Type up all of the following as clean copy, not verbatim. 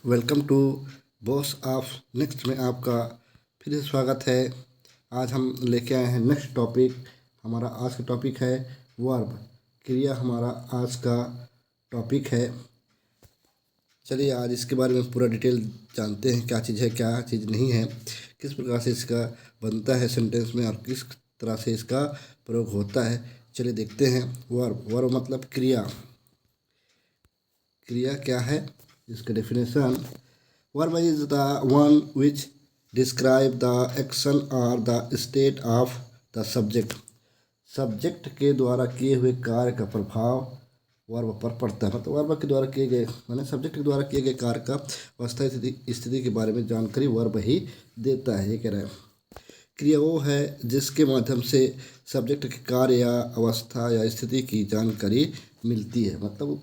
Welcome to boss of next में आपका फिर से स्वागत है। आज हम लेके आए हैं नेक्स्ट टॉपिक। हमारा आज का टॉपिक है वर्ब, क्रिया हमारा आज का टॉपिक है। चलिए आज इसके बारे में पूरा डिटेल जानते हैं, क्या चीज़ है क्या चीज़ नहीं है, किस प्रकार से इसका बनता है सेंटेंस में और किस तरह से इसका प्रयोग होता है। चलिए देखते हैं। वर्ब मतलब क्रिया। क्रिया क्या है, इसका definition. Verb is the one which describe the action or the state of the subject. Subject के द्वारा किए हुए कार्य का प्रभाव वर्ब पर पड़ता है। मतलब वर्ब के द्वारा किए गए माने सब्जेक्ट के द्वारा किए गए कार्य का अवस्था स्थिति के बारे में जानकारी वर्ब ही देता है। ये कह रहा है क्रिया वो है जिसके माध्यम से सब्जेक्ट के कार्य या अवस्था या स्थिति की जानकारी मिलती है। मतलब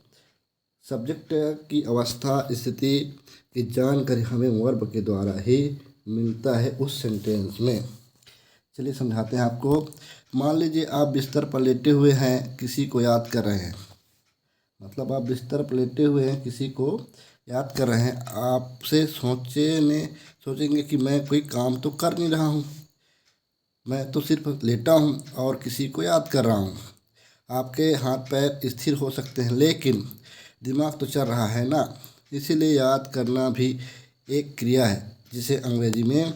सब्जेक्ट की अवस्था स्थिति की जानकारी हमें वर्ब के द्वारा ही मिलता है उस सेंटेंस में। चलिए समझाते हैं आपको। मान लीजिए आप बिस्तर पर लेटे हुए हैं, किसी को याद कर रहे हैं। मतलब आप बिस्तर पर लेटे हुए हैं, किसी को याद कर रहे हैं। आपसे सोचेंगे कि मैं कोई काम तो कर नहीं रहा हूँ, मैं तो सिर्फ लेटा हूँ और किसी को याद कर रहा हूँ। आपके हाथ पैर स्थिर हो सकते हैं, लेकिन दिमाग तो चल रहा है ना। इसीलिए याद करना भी एक क्रिया है जिसे अंग्रेजी में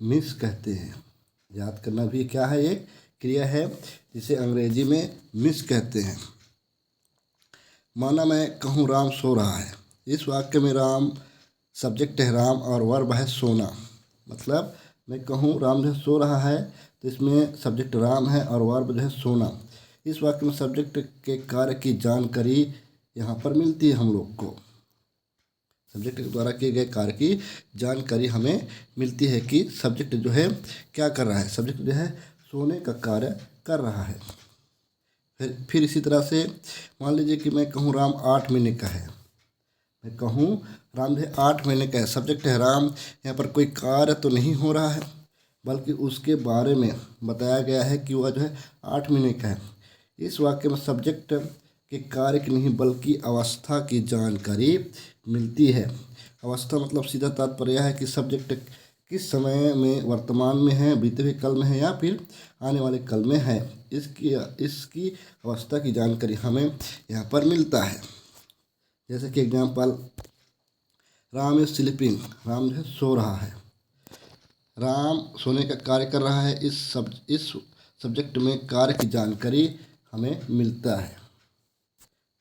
मिस कहते हैं। याद करना भी क्या है, एक क्रिया है जिसे अंग्रेजी में मिस कहते हैं। माना मैं कहूँ राम सो रहा है। इस वाक्य में राम सब्जेक्ट है राम और वर्ब है सोना। मतलब मैं कहूँ राम जो है सो रहा है, तो इसमें सब्जेक्ट राम है और वर्ब जो है सोना। इस वाक्य में सब्जेक्ट के कार्य की जानकारी यहाँ पर मिलती है हम लोग को। सब्जेक्ट के द्वारा किए गए कार्य की जानकारी हमें मिलती है कि सब्जेक्ट जो है क्या कर रहा है। सब्जेक्ट जो है सोने का कार्य कर रहा है। फिर इसी तरह से मान लीजिए कि मैं कहूँ राम 8 महीने का है। मैं कहूँ राम जो है 8 महीने का है। सब्जेक्ट है राम, यहाँ पर कोई कार्य तो नहीं हो रहा है, बल्कि उसके बारे में बताया गया है कि वह जो है 8 महीने का है। इस वाक्य में सब्जेक्ट के कार्य की नहीं बल्कि अवस्था की जानकारी मिलती है। अवस्था मतलब सीधा तात्पर्य है कि सब्जेक्ट किस समय में वर्तमान में है, बीते हुए कल में है या फिर आने वाले कल में है। इसकी अवस्था की जानकारी हमें यहाँ पर मिलता है। जैसे कि example, Ram is sleeping. Ram जो है सो रहा है। राम सोने का कार्य कर रहा है। इस सब्जेक्ट में कार्य की जानकारी हमें मिलता है।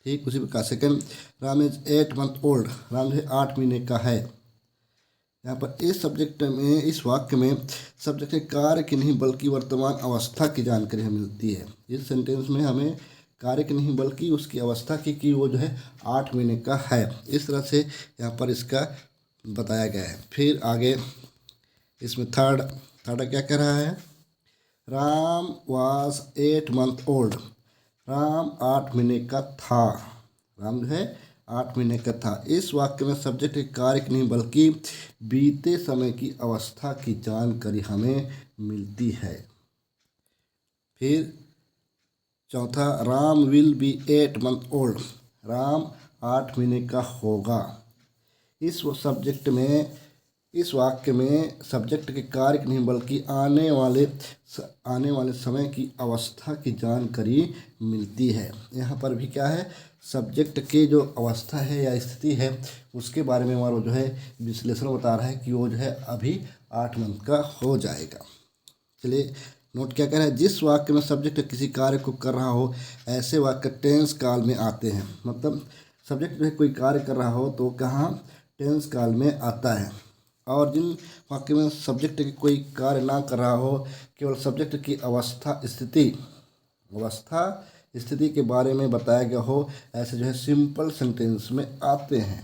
ठीक उसी प्रकार second, Ram is 8 month old. Ram जो है 8 महीने का है। यहाँ पर इस सब्जेक्ट में, इस वाक्य में सब्जेक्ट के कार्य की नहीं बल्कि वर्तमान अवस्था की जानकारी हमें मिलती है। इस सेंटेंस में हमें कार्य की नहीं बल्कि उसकी अवस्था की कि वो जो है 8 महीने का है। इस तरह से यहाँ पर इसका बताया गया है। फिर आगे इसमें थर्ड क्या कह रहा है, Ram was 8 month old. Ram 8 महीने का था। राम जो है 8 महीने का था। इस वाक्य में सब्जेक्ट के कार्य की नहीं बल्कि बीते समय की अवस्था की जानकारी हमें मिलती है। फिर चौथा, Ram will be 8 month old. Ram 8 महीने का होगा। इस वाक्य में सब्जेक्ट के कार्य की नहीं बल्कि आने वाले समय की अवस्था की जानकारी मिलती है। यहाँ पर भी क्या है, सब्जेक्ट के जो अवस्था है या स्थिति है उसके बारे में हमारा जो है विश्लेषण बता रहा है कि वो जो है अभी 8 मंथ का हो जाएगा। चलिए नोट क्या कह रहा है, जिस वाक्य में सब्जेक्ट किसी कार्य को कर रहा हो ऐसे वाक्य टेंस काल में आते हैं। मतलब सब्जेक्ट जो है कोई कार्य कर रहा हो तो कहाँ टेंस काल में आता है। और जिन वाक्य में सब्जेक्ट की कोई कार्य ना कर रहा हो, केवल सब्जेक्ट की अवस्था स्थिति के बारे में बताया गया हो, ऐसे जो है सिंपल सेंटेंस में आते हैं।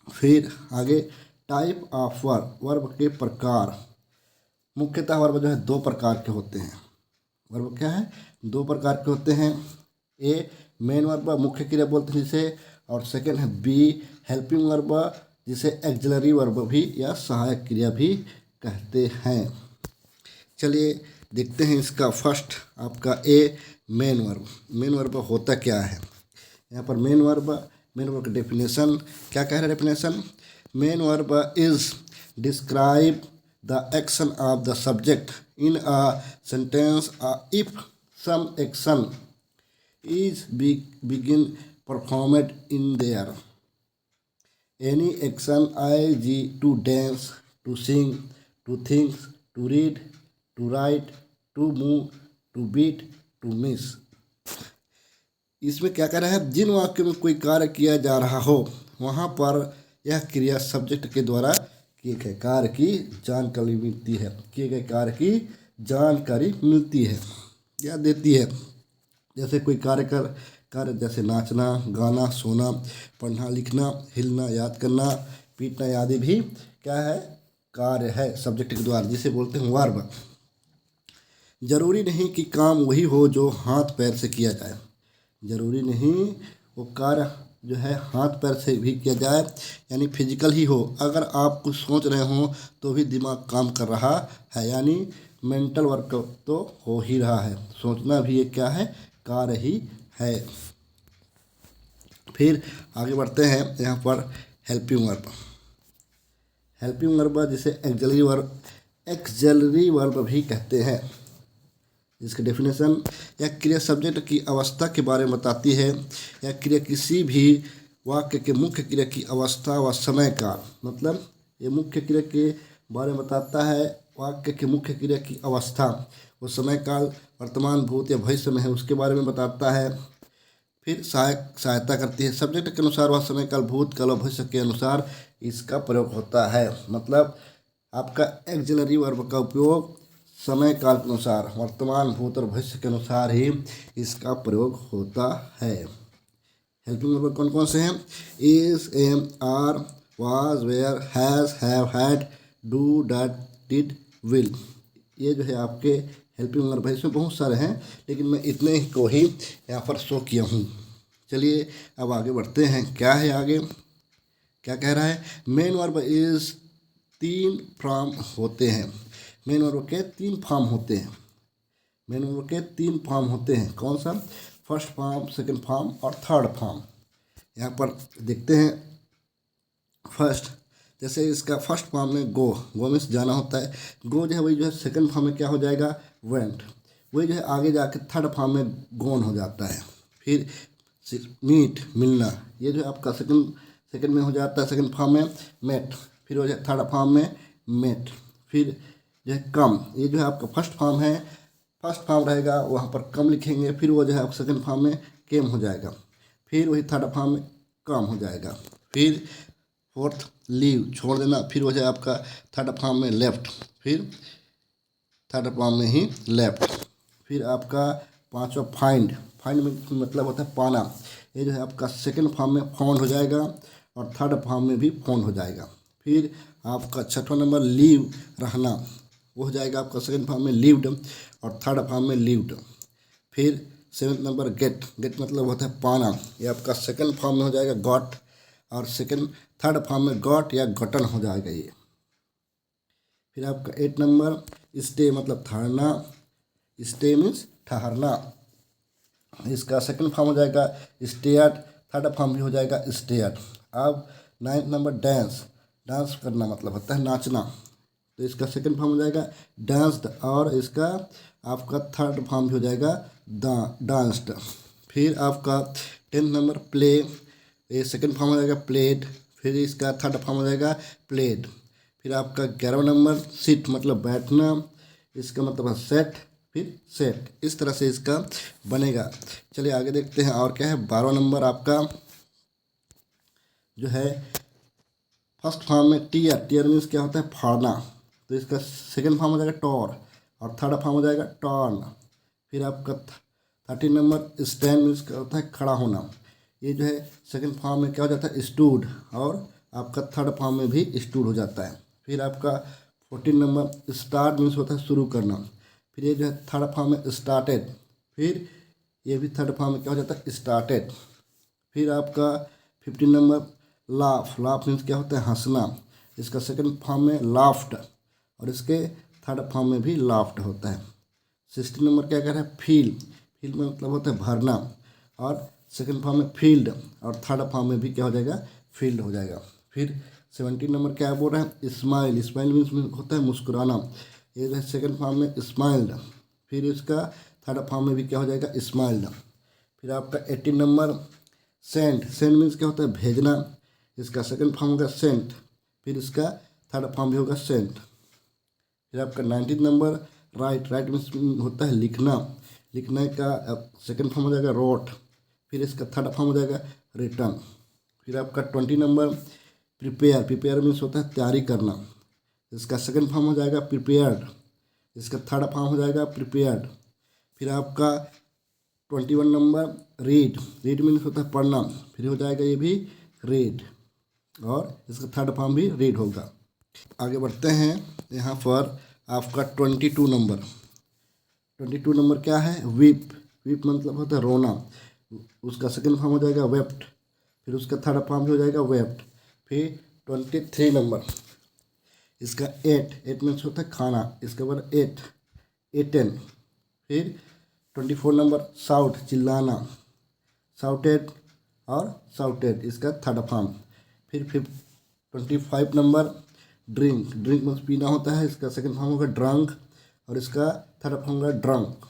फिर आगे टाइप ऑफ वर्ब के प्रकार। मुख्यतः वर्ब जो है 2 प्रकार के होते हैं। वर्ब क्या है, 2 प्रकार के होते हैं। ए मेन वर्ब मुख्य क्रिया बोलते हैं जिसे, और सेकंड है बी हेल्पिंग वर्ब जिसे एक्सिलरी वर्ब भी या सहायक क्रिया भी कहते हैं। चलिए देखते हैं इसका फर्स्ट आपका a main verb. Main verb होता क्या है। यहाँ पर मेन वर्ब मेन वर्ब का डेफिनेशन क्या कह रहा है definition? Main verb is describe the action of the subject in a sentence if some action is begin performed in there. Any action I.g. to dance, to sing, to think, to read, to write, to move, to beat, to miss. इसमें क्या कह रहा है? जिन वाक्यों में कोई कार्य किया जा रहा हो वहाँ पर यह क्रिया सब्जेक्ट के द्वारा किए गए कार्य की जानकारी मिलती है, किए गए कार्य की जानकारी मिलती है या देती है। जैसे कोई कार्य जैसे नाचना, गाना, सोना, पढ़ना, लिखना, हिलना, याद करना, पीटना आदि भी क्या है? कार्य है सब्जेक्ट के द्वारा, जिसे बोलते हैं वर्ब। जरूरी नहीं कि काम वही हो जो हाथ पैर से किया जाए। जरूरी नहीं वो कार्य जो है हाथ पैर से भी किया जाए, यानी फिजिकल ही हो। अगर आप कुछ सोच रहे हो तो भी दिमाग काम कर रहा है, यानी मेंटल वर्क तो हो ही रहा है। सोचना भी एक क्या है? कार्य ही है। फिर आगे बढ़ते हैं यहाँ पर हेल्पिंग वर्ब। हेल्पिंग वर्ब जिसे एक्सलरी वर्ब भी कहते हैं। इसका डेफिनेशन, यह क्रिया सब्जेक्ट की अवस्था के बारे में बताती है। यह क्रिया किसी भी वाक्य के मुख्य क्रिया की अवस्था व समय का, मतलब ये मुख्य क्रिया के बारे में बताता है। वाक्य के मुख्य क्रिया की अवस्था, वो समय काल वर्तमान, भूत या भविष्य में है उसके बारे में बताता है। फिर सहायता करती है। सब्जेक्ट के अनुसार वह समय काल, भूत काल और भविष्य के अनुसार इसका प्रयोग होता है। मतलब आपका एक्सिलरी वर्ब का उपयोग समय काल के अनुसार, वर्तमान, भूत और भविष्य के अनुसार ही इसका प्रयोग होता है। हेल्पिंग वर्ब कौन कौन से हैं? Is, am, are, was, were, has, have, had, do, does, did, will. ये जो है आपके हेल्पिंग वर्ब है। इसमें बहुत सारे हैं लेकिन मैं इतने ही को ही यहाँ पर शो किया हूँ। चलिए अब आगे बढ़ते हैं। क्या है आगे, क्या कह रहा है? मेन वर्ब इज 3 फॉर्म होते हैं। मेन वर्ब के 3 फॉर्म होते हैं। मेन वर्ब के 3 फॉर्म होते हैं। कौन सा? फर्स्ट फॉर्म, सेकंड फॉर्म और थर्ड फॉर्म। यहाँ पर देखते हैं। फर्स्ट, जैसे इसका फर्स्ट फॉर्म में गो में जाना होता है। गो जो है वही जो है सेकंड फॉर्म में क्या हो जाएगा? वेंट। वही जो है आगे जाके थर्ड फॉर्म में गोन हो जाता है। फिर मीट, मिलना, ये जो है आपका सेकंड में हो जाता है, सेकंड फॉर्म में मेट। फिर हो जाए थर्ड फॉर्म में मेट। फिर जो है कम, ये जो है आपका फर्स्ट फॉर्म है। फर्स्ट फॉर्म रहेगा वहाँ पर कम लिखेंगे, फिर वो जो है सेकंड फॉर्म में केम हो जाएगा, फिर वही थर्ड फॉर्म में कम हो जाएगा। फिर फोर्थ लीव, छोड़ देना, फिर हो जाए आपका थर्ड फॉर्म में लेफ्ट, फिर थर्ड फॉर्म में ही लेफ्ट। फिर आपका पांचवा फाइंड में मतलब होता है पाना। ये जो है आपका सेकंड फॉर्म में फाउंड हो जाएगा और थर्ड फॉर्म में भी फाउंड हो जाएगा। फिर आपका छठवां नंबर लीव, रहना, वो हो जाएगा आपका सेकंड फॉर्म में लिव्ड और थर्ड फॉर्म में लिव्ड। फिर 7th नंबर गेट मतलब होता है पाना, ये आपका सेकंड फॉर्म में हो जाएगा गॉट और थर्ड फॉर्म में गॉट या गॉटन हो जाएगा ये। फिर आपका 8 नंबर स्टे मतलब ठहरना, स्टे मीन्स ठहरना, इसका सेकंड फॉर्म हो जाएगा स्टेट, थर्ड फॉर्म भी हो जाएगा स्टेट। अब 9th नंबर डांस करना मतलब होता है नाचना, तो इसका सेकंड फॉर्म हो जाएगा डांस्ड और इसका आपका थर्ड फॉर्म भी हो जाएगा डांस्ड। फिर आपका 10th नंबर प्ले, ये सेकंड फॉर्म हो जाएगा प्लेड, फिर इसका थर्ड फॉर्म हो जाएगा प्लेड। फिर आपका 11वां नंबर सिट मतलब बैठना, इसका मतलब है सेट, फिर सेट, इस तरह से इसका बनेगा। चलिए आगे देखते हैं और क्या है। 12वां नंबर आपका जो है फर्स्ट फॉर्म में टीयर मीन्स क्या होता है फाड़ना, तो इसका सेकंड फॉर्म हो जाएगा टॉर और थर्ड फॉर्म हो जाएगा टर्न। फिर आपका 13 नंबर स्टैंड मीन्स क्या होता है खड़ा होना, ये जो है सेकंड फॉर्म में क्या हो जाता है स्टूड और आपका थर्ड फॉर्म में भी स्टूड हो जाता है। फिर आपका 14 नंबर स्टार्ट मीन्स होता है शुरू करना, फिर ये जो है थर्ड फॉर्म में स्टार्टेड, फिर ये भी थर्ड फॉर्म में क्या हो जाता है स्टार्टेड। फिर आपका 15 नंबर लाफ मीन्स क्या होता है हंसना, इसका सेकंड फॉर्म में लाफ्ड और इसके थर्ड फॉर्म में भी लाफ्ड होता है। 16 नंबर क्या कह रहा है फील में मतलब होता है भरना और सेकंड फॉर्म में फील्ड, और थर्ड फॉर्म में भी क्या हो जाएगा, फील्ड हो जाएगा। फिर 17 नंबर क्या बोल रहा है, स्माइल। स्माइल मीन्स होता है मुस्कुराना, ये है सेकंड फॉर्म में स्माइल्ड। फिर इसका थर्ड फॉर्म में भी क्या हो जाएगा, स्माइल्ड। फिर आपका 18 नंबर सेंड। सेंड मीन्स क्या होता है, भेजना, इसका सेकंड फॉर्म होगा सेंट, फिर इसका थर्ड फॉर्म भी होगा सेंट। फिर आपका 19 नंबर राइट। राइट मीन्स होता है लिखना, लिखने का सेकंड फॉर्म हो जाएगा रोट, फिर इसका थर्ड फॉर्म हो जाएगा रिटर्न। फिर आपका 20 नंबर प्रिपेयर। प्रिपेयर मीन्स होता है तैयारी करना, इसका सेकंड फॉर्म हो जाएगा प्रिपेयर्ड, इसका थर्ड फॉर्म हो जाएगा प्रिपेयर्ड। फिर आपका 21 नंबर रीड। रीड मीन्स होता है पढ़ना, फिर हो जाएगा ये भी रीड, और इसका थर्ड फॉर्म भी रीड होगा। आगे बढ़ते हैं, यहाँ पर आपका 22 नंबर। 22 नंबर क्या है, वीप। वीप मतलब होता है रोना, उसका सेकंड फॉर्म हो जाएगा वेप्ट, फिर उसका थर्ड फॉर्म भी हो जाएगा वेप्ट। फिर 23 नंबर, इसका एट मीन्स होता है खाना, इसके बाद एटन। फिर 24 नंबर साउट, चिल्लाना, साउटेड और साउटेड, इसका थर्ड फॉर्म। फिर 25 नंबर ड्रिंक। ड्रिंक मीन्स पीना होता है, इसका सेकंड फॉर्म होगा ड्रंक, और इसका थर्ड फॉर्म होगा ड्रंक।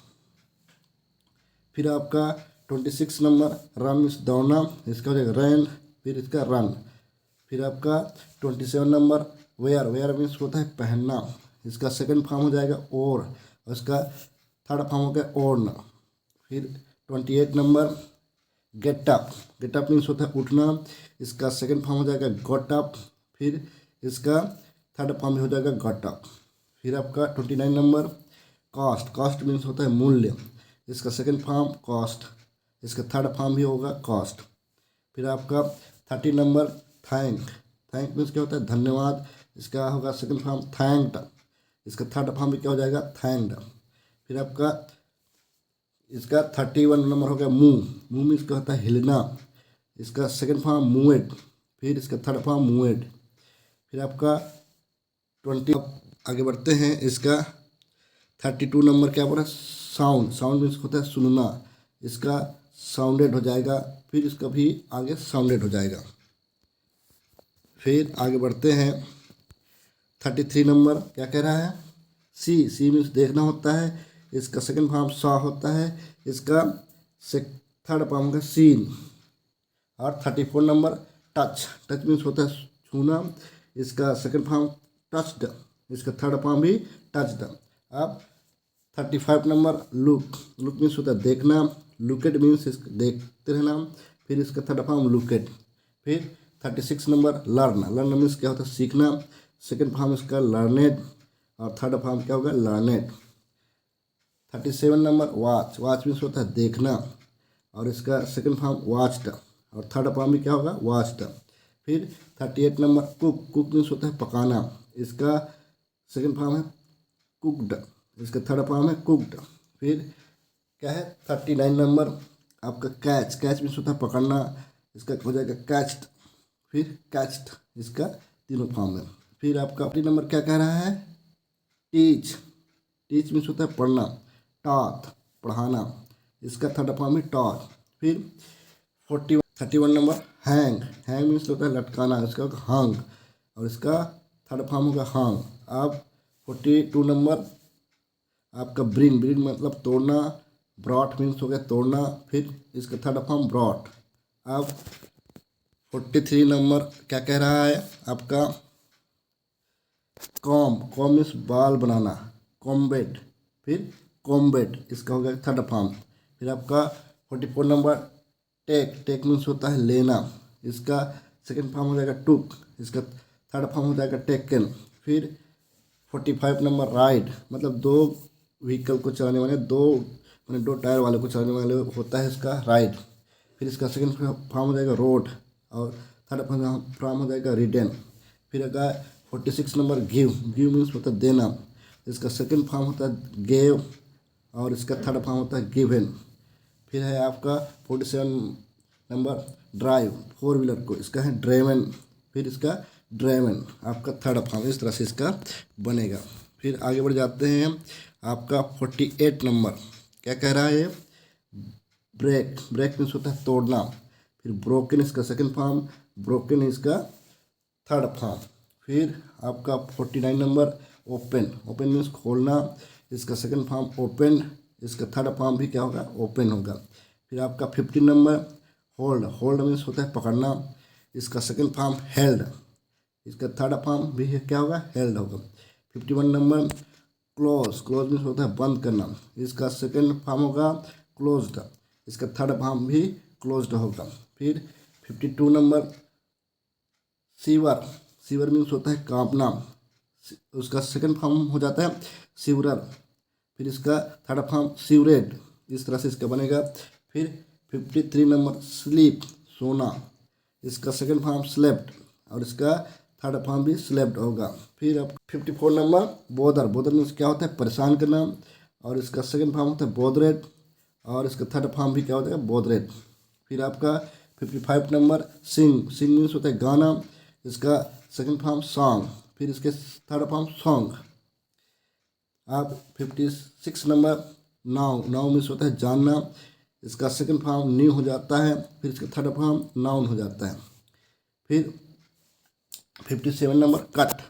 फिर आपका 26 नंबर रन मीन्स दौड़ना, इसका हो जाएगा रन, फिर इसका रन। फिर आपका 27 नंबर वेयर। वेयर मीन्स होता है पहनना, इसका सेकंड फॉर्म हो जाएगा और इसका थर्ड फॉर्म हो गया ओढ़। फिर 28 number get up. Get up means होता है उठना, इसका सेकंड फॉर्म हो जाएगा गॉट अप, फिर इसका थर्ड फॉर्म हो जाएगा गॉट अप। फिर आपका 29 नंबर कॉस्ट। कॉस्ट मीन्स होता है मूल्य, इसका सेकंड फॉर्म कॉस्ट, इसका थर्ड फॉर्म भी होगा कॉस्ट। फिर आपका 30 नंबर थैंक। थैंक मीन्स क्या होता है धन्यवाद, इसका होगा सेकंड फॉर्म थैंक्ड, इसका थर्ड फॉर्म भी क्या हो जाएगा थैंक्ड। फिर आपका इसका 31 नंबर हो गया मूव। मूव मीन्स क्या होता है हिलना, इसका सेकंड फॉर्म मूवेड, फिर इसका थर्ड फॉर्म मूवेड। फिर आपका 20 आगे बढ़ते हैं, इसका 32 नंबर क्या बोला, साउंड। साउंड मीन्स होता है सुनना, इसका साउंडेड हो जाएगा, फिर इसका भी आगे साउंडेड हो जाएगा। फिर आगे बढ़ते हैं, 33 नंबर क्या कह रहा है, सी। सी मीन्स देखना होता है, इसका सेकंड फॉर्म सॉ होता है, इसका थर्ड फॉर्म होगा सीन। और 34 नंबर टच। टच मीन्स होता है छूना, इसका सेकंड फॉर्म टच्ड, इसका थर्ड फॉर्म भी टच्ड। अब 35 नंबर लुक। लुक मीन्स होता है देखना, लुकेट मीन्स देखते रहना, फिर इसका थर्ड फॉर्म लुकेट। फिर 36 नंबर लर्न। लर्न मीन्स क्या होता है सीखना, सेकंड फॉर्म इसका लर्नेड, और थर्ड फॉर्म क्या होगा learned. 37 number watch. Watch means होता है देखना, और इसका सेकंड फॉर्म वॉच्ड, और थर्ड फॉर्म भी क्या होगा वॉच्ड। फिर 38 नंबर कुक। कुक मीन्स होता है पकाना, इसका सेकंड फॉर्म है कुकड, इसका थर्ड फॉर्म है कुकड। फिर क्या है 39 नंबर आपका कैच। कैच मीन्स होता है पकड़ना, इसका हो जाएगा कैच्ड, फिर कैच्ड, इसका तीनों फॉर्म है। फिर आपका 40 नंबर क्या कह रहा है, टीच। टीच मीन्स होता है पढ़ना, टॉट पढ़ाना, इसका थर्ड फॉर्म है टॉट। फिर 31 नंबर हैंग। हैंग मीन्स होता है लटकाना, इसका होगा हंग, और इसका थर्ड फॉर्म होगा हंग। अब 42 नंबर आपका ब्रिंग। ब्रिंग मतलब तोड़ना, ब्रॉट मीन्स हो गया तोड़ना, फिर इसका थर्ड फॉर्म ब्रॉट। अब 43 नंबर क्या कह रहा है आपका, कॉम। कॉम मीन्स बाल बनाना, कॉम्बेट, फिर कॉम्बेट, इसका हो गया थर्ड फॉर्म। फिर आपका 44 नंबर टेक। टेक मीन्स होता है लेना, इसका सेकंड फॉर्म हो जाएगा टुक, इसका थर्ड फॉर्म हो जाएगा टेकन। फिर 45 नंबर राइड, मतलब दो व्हीकल को चलाने वाले, दो टायर वाले को चलाने वाले होता है इसका राइड। फिर इसका सेकंड फॉर्म हो जाएगा रोड, और थर्ड फॉर्म हो जाएगा रिडन। फिर अगर 46 नंबर गिव। गिव मीन्स होता है देना, इसका सेकंड फॉर्म होता है गेव, और इसका थर्ड फॉर्म होता है गिवन। फिर है आपका 47 नंबर ड्राइव। फोर व्हीलर को इसका है ड्रेवन, फिर इसका ड्रेवन आपका थर्ड फॉर्म, इस तरह से इसका बनेगा। फिर आगे बढ़ जाते हैं, आपका 48 नंबर क्या कह रहा है, ब्रेक, ब्रेक मीन्स होता है तोड़ना। फिर ब्रोकन इसका सेकंड फॉर्म, ब्रोकन इसका थर्ड फॉर्म। फिर आपका 49 नंबर ओपन, ओपन मीन्स खोलना, इसका सेकंड फॉर्म ओपन, इसका थर्ड फॉर्म भी क्या होगा, ओपन होगा। फिर आपका 50 नंबर होल्ड, होल्ड मीन्स होता है पकड़ना, इसका सेकंड फॉर्म हेल्ड, इसका थर्ड फॉर्म भी है क्या होगा, हेल्ड होगा। 51 नंबर क्लोज, क्लोज मीन्स होता है बंद करना, इसका सेकंड फॉर्म होगा क्लोज्ड, इसका थर्ड फॉर्म भी क्लोज्ड होगा। फिर 52 नंबर सीवर, सीवर मीन्स होता है कांपना, उसका सेकंड फॉर्म हो जाता है सीवरर, फिर इसका थर्ड फॉर्म सीवरेड, इस तरह से इसका बनेगा। फिर 53 नंबर स्लीप, सोना, इसका सेकंड फॉर्म स्लेप्ट और इसका थर्ड फॉर्म भी स्लेप्ट होगा। फिर अब 54 नंबर बोदर, बोदर मीन्स क्या होता है परेशान करना, और इसका सेकंड फॉर्म होता है बोदरेड और इसका थर्ड फॉर्म भी क्या होता है बोदरेड। फिर आपका 55 नंबर सिंग, सिंग मीन्स होता है गाना, इसका सेकंड फॉर्म सॉन्ग, फिर इसके थर्ड फॉर्म सॉन्ग। आप 56 नंबर नाउ, नाउ मीन्स होता है जानना, इसका सेकंड फॉर्म न्यू हो जाता है, फिर इसका थर्ड फॉर्म नाउन हो जाता है। फिर 57 नंबर कट,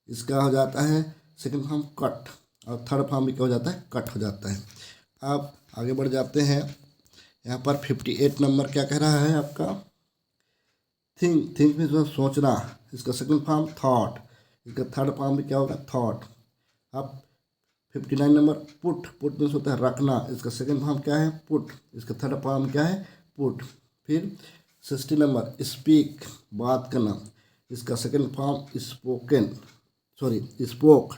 इसका हो जाता है सेकंड फॉर्म कट और थर्ड फॉर्म भी क्या हो जाता है, कट हो जाता है। आप आगे बढ़ जाते हैं, यहाँ पर 58 नंबर क्या कह रहा है आपका, थिंक, थिंक मीन्स सोचना, इसका सेकंड फॉर्म थॉट, इसका थर्ड फॉर्म भी क्या होगा, थॉट। अब 59 नंबर पुट, पुट मीन्स होता है रखना, इसका सेकंड फॉर्म क्या है, पुट, इसका थर्ड फॉर्म क्या है, पुट। फिर 60 नंबर स्पीक, बात करना, इसका second form spoken, sorry spoke,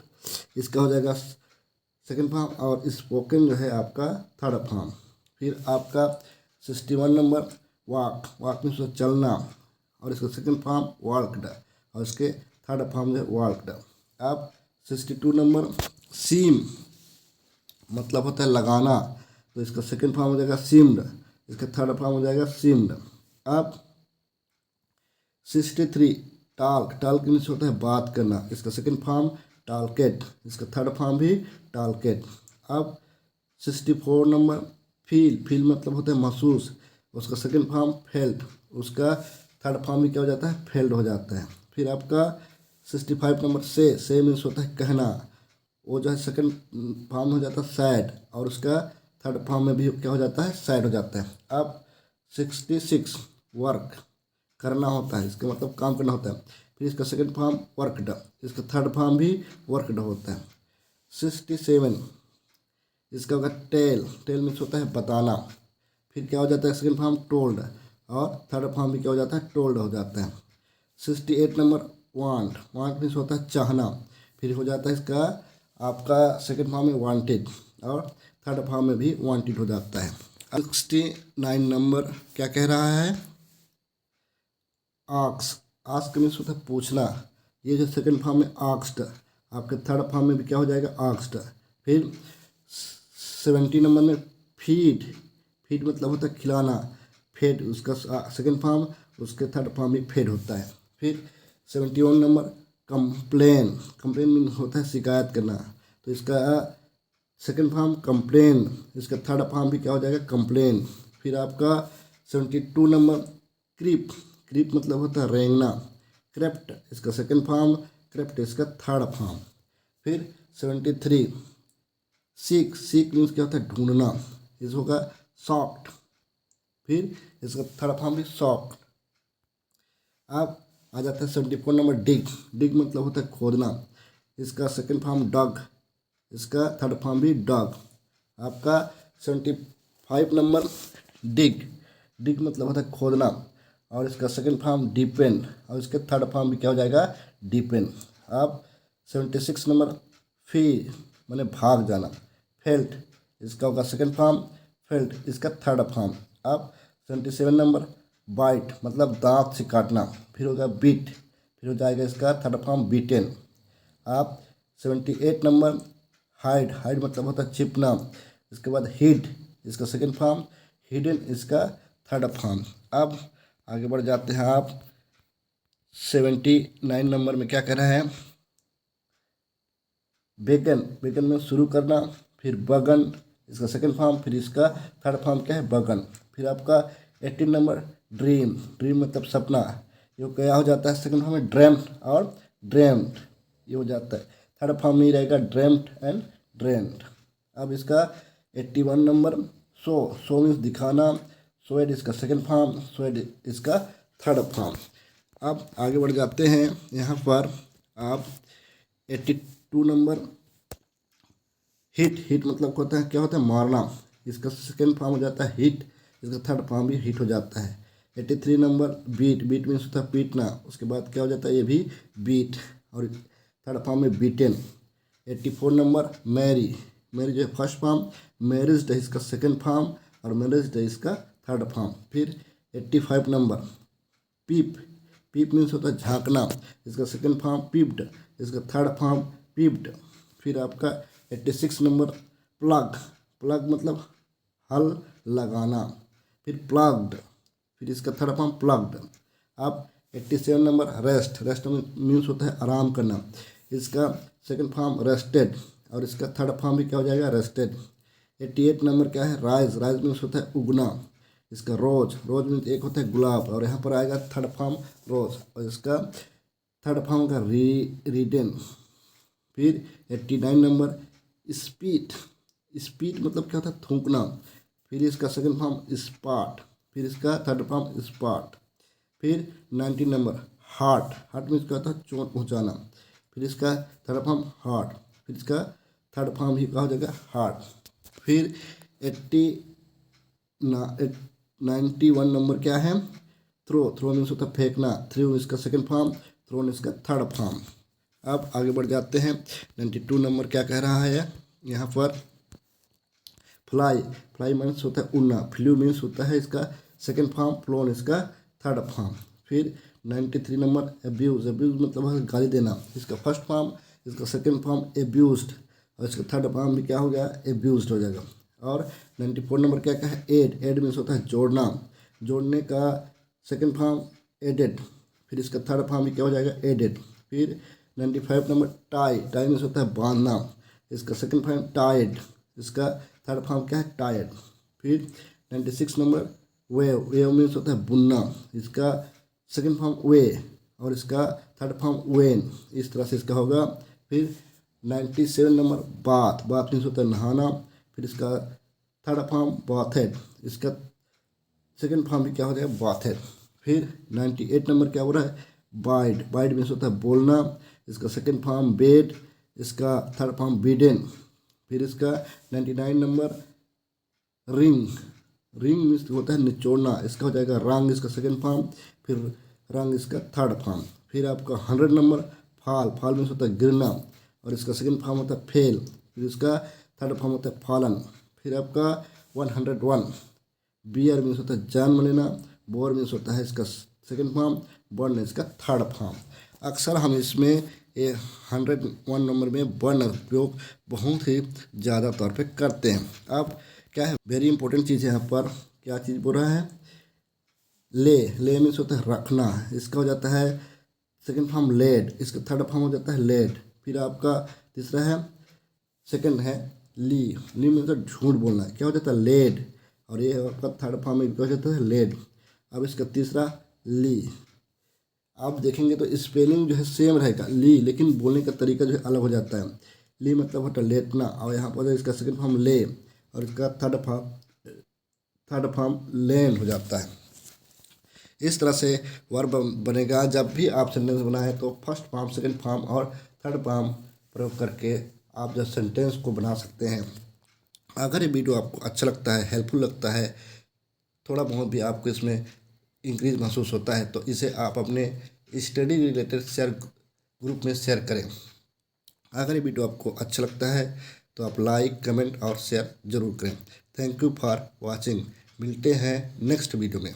इसका हो जाएगा सेकंड फॉर्म और स्पोकन जो है आपका थर्ड फॉर्म। फिर आपका 61 नंबर वॉक, वॉक मीन्स चलना और इसका सेकंड फॉर्म वॉल्कड और इसके थर्ड फॉर्म जो है वॉल्कड। अब 62 नंबर सीम, मतलब होता है लगाना, तो इसका सेकंड फॉर्म हो जाएगा सीम्ड, इसका थर्ड फॉर्म हो जाएगा सीम्ड। अब 63 टाल्क, टाल्क मीन्स होता है बात करना, इसका सेकंड फॉर्म टालकेट, इसका थर्ड फॉर्म भी टालकेट। अब 64 नंबर फील, फील मतलब होता है महसूस, उसका सेकंड फॉर्म फेल्ट, उसका थर्ड फॉर्म भी क्या हो जाता है, फेल्ड हो जाता है। फिर आपका 65 नंबर से मीन्स होता है कहना, वो जो है सेकंड फॉर्म हो जाता है सैड और उसका थर्ड फॉर्म में भी क्या हो जाता है, सैड हो जाता है। अब 66 वर्क, करना होता है, इसका मतलब काम करना होता है, फिर इसका सेकंड फॉर्म वर्कड, इसका थर्ड फॉर्म भी वर्कड होता है। 67 इसका होगा टेल, टेल मीन्स होता है बताना, फिर क्या हो जाता है सेकंड फॉर्म टोल्ड और थर्ड फॉर्म भी क्या हो जाता है, टोल्ड हो जाता है। 68 नंबर वांट, वांट मीन्स होता है चाहना, फिर हो जाता है इसका आपका सेकंड फॉर्म में वांटेड और थर्ड फॉर्म में भी वांटेड हो जाता है। 69 नंबर क्या कह रहा है, आक्स, आस्क मीन्स होता है पूछना, ये जो सेकंड फॉर्म में आक्स्ड, आपके थर्ड फॉर्म में भी क्या हो जाएगा, आक्स्ड। फिर 70 नंबर में फीड, फीड मतलब होता है खिलाना, फेड उसका सेकंड फॉर्म, उसके थर्ड फॉर्म भी फेड होता है। फिर 71 नंबर कंप्लेन, कंप्लेन मीन्स होता है शिकायत करना, तो इसका सेकंड फॉर्म कंप्लेन, इसका थर्ड फॉर्म भी क्या हो जाएगा, कंप्लेन। फिर आपका 72 नंबर क्रीप, क्रीप मतलब होता है रेंगना, क्रेप्ट इसका सेकंड फॉर्म, क्रेप्ट इसका थर्ड फॉर्म। फिर 73 सीक, सीक मीन्स क्या होता है ढूंढना, इस होगा सॉफ्ट, फिर इसका थर्ड फॉर्म भी सॉफ्ट। अब आ जाता है 74 नंबर डिग, डिग मतलब होता है खोदना, इसका सेकंड फॉर्म डग, इसका थर्ड फॉर्म भी डग। आपका 75 नंबर डिग, डिग मतलब होता है खोदना और इसका सेकंड फॉर्म डिपेंड और इसके थर्ड फॉर्म भी क्या हो जाएगा, डिपेंड। अब 76 नंबर फी मैंने भाग जाना, फेल्ट, इसका होगा सेकंड फॉर्म फेल्ट, इसका थर्ड फॉर्म। अब 77 नंबर बाइट मतलब दांत से काटना, फिर होगा बीट, फिर हो जाएगा इसका थर्ड फॉर्म बीटेन। आप 78 नंबर हाइड, हाइड मतलब होता है छिपना, इसके बाद हिड, इसका सेकंड फॉर्म हिडन, इसका थर्ड फॉर्म। अब आगे बढ़ जाते हैं आप 79 नंबर में क्या कह रहे हैं, बेगन, बेगन में शुरू करना, फिर बगन, इसका सेकंड फॉर्म, फिर इसका थर्ड फॉर्म क्या है, बगन। फिर आपका 18 नंबर ड्रीम, ड्रीम मतलब सपना, ये क्या हो जाता है सेकंड फॉर्म में, ड्रेम्ड और ड्रेम्ड, ये हो जाता है। थर्ड फॉर्म में रहेगा ड्रेम्ड एंड ड्रेम्ड। अब इसका 81 नंबर शो मीन्स दिखाना, शोएड इसका सेकंड फॉर्म, शोएड इसका थर्ड फॉर्म। अब आगे बढ़ जाते हैं, यहाँ पर आप 82 नंबर हिट मतलब होता है, क्या होता है, मारना, इसका सेकंड फॉर्म हो जाता है हिट, इसका थर्ड फॉर्म भी हिट हो जाता है। 83 नंबर बीट मीन्स होता है पीटना, उसके बाद क्या हो जाता है, ये भी बीट, और थर्ड फॉर्म में बीटेन। 84 नंबर मैरी जो है फर्स्ट फॉर्म, मैरिज्ड है इसका सेकंड फॉर्म, और मैरिज्ड है इसका थर्ड फॉर्म। फिर 85 नंबर पीप मीन्स होता है झांकना, इसका सेकंड फॉर्म पीप्ड, इसका थर्ड फॉर्म पीप्ड। फिर आपका 86 नंबर प्लग मतलब हल लगाना, फिर प्लग्ड, फिर इसका थर्ड फॉर्म प्लग्ड। अब 87 नंबर रेस्ट मीन्स होता है आराम करना, इसका सेकंड फॉर्म रेस्टेड, और इसका थर्ड फॉर्म भी क्या हो जाएगा, रेस्टेड। 88 नंबर क्या है, राइज मीन्स होता है उगना, इसका रोज मीन्स एक होता है गुलाब, और यहाँ पर आएगा थर्ड फॉर्म रोज, और इसका थर्ड फॉर्म का रीडेन। फिर 89 नंबर स्पीड मतलब क्या होता है, थूकना, फिर इसका सेकंड फॉर्म स्पॉट, फिर इसका थर्ड फॉर्म स्पॉट। फिर 90 नंबर हार्ट मीन्स क्या होता है, चोट पहुँचाना, फिर इसका थर्ड फॉर्म हार्ट, फिर इसका थर्ड फॉर्म ही क्या हो जाएगा, हार्ट। फिर 91 नंबर क्या है, थ्रो मीन्स होता है फेंकना, थ्रो इसका सेकंड फॉर्म, थ्रोन इसका थर्ड फॉर्म। अब आगे बढ़ जाते हैं, 92 नंबर क्या कह रहा है यहाँ पर, फ्लाई मीन्स होता है उड़ना, फ्लू मीन्स होता है इसका सेकंड फॉर्म, फ्लोन इसका थर्ड फॉर्म। फिर 93 नंबर एब्यूज मतलब है गाली देना, इसका फर्स्ट फॉर्म, इसका सेकंड फॉर्म एब्यूज्ड, और इसका थर्ड फॉर्म भी क्या हो गया, एब्यूज्ड हो जाएगा। और 94 नंबर क्या है, एड मीन्स होता है जोड़ने का सेकंड फॉर्म एडेड, फिर इसका थर्ड फॉर्म भी क्या हो जाएगा, एडेड। फिर 95 नंबर टाई मीन्स होता है बांधना, इसका सेकंड फॉर्म टाइड, इसका थर्ड फॉर्म क्या है, टायर्ड। फिर 96 नंबर वेव मीन्स होता है बुनना, इसका सेकंड फॉर्म वे, और इसका थर्ड फॉर्म वेन, इस तरह से इसका होगा। फिर 97 नंबर बाथ मीन्स होता है नहाना, फिर इसका थर्ड फॉर्म बाथेड, इसका सेकंड फॉर्म भी क्या हो जाएगा, बाथेड। फिर 98 नंबर क्या हो रहा है, बाइड मीन्स होता है बोलना, इसका सेकंड फॉर्म बेड, इसका थर्ड फॉर्म बीडन। फिर इसका 99 नंबर रिंग मीन्स होता है निचोड़ना, इसका हो जाएगा रंग, इसका सेकंड फॉर्म, फिर रंग इसका थर्ड फॉर्म। फिर आपका 100 नंबर फाल मीन्स होता है गिरना, और इसका सेकंड फॉर्म होता है फेल, फिर इसका थर्ड फॉर्म होता है फॉलन। फिर आपका 101 बियर मीन्स होता है जन्म लेना, बोर मीन्स होता है इसका सेकंड फॉर्म, बर्न इसका थर्ड फॉर्म। अक्सर हम इसमें 101 नंबर में वर्ण उपयोग बहुत ही ज़्यादा तौर पे करते हैं। अब क्या है, वेरी इंपॉर्टेंट चीज़ है यहाँ पर, क्या चीज़ बोल रहा है, ले मीन्स होता है रखना, इसका हो जाता है सेकंड फॉर्म लेड, इसका थर्ड फॉर्म हो जाता है लेड। फिर आपका तीसरा है, सेकंड है ली मीन्स झूठ बोलना, क्या हो जाता है, लेड, और ये आपका थर्ड फॉर्म में क्या हो जाता है, लेड। अब इसका तीसरा ली, आप देखेंगे तो स्पेलिंग जो है सेम रहेगा ली, लेकिन बोलने का तरीका जो है अलग हो जाता है। ली मतलब होता है लेटना, और यहाँ पर इसका सेकंड फॉर्म ले, और इसका थर्ड फॉर्म लेन हो जाता है। इस तरह से वर्ब बनेगा। जब भी आप सेंटेंस बनाए तो फर्स्ट फॉर्म, सेकंड फॉर्म और थर्ड फॉर्म प्रयोग करके आप जो सेंटेंस को बना सकते हैं। अगर ये वीडियो आपको अच्छा लगता है, हेल्पफुल लगता है, थोड़ा बहुत भी आपको इसमें इंक्रीज महसूस होता है, तो इसे आप अपने स्टडी रिलेटेड शेयर ग्रुप में शेयर करें। अगर ये वीडियो आपको अच्छा लगता है तो आप लाइक, कमेंट और शेयर जरूर करें। Thank you for watching. मिलते हैं नेक्स्ट वीडियो में।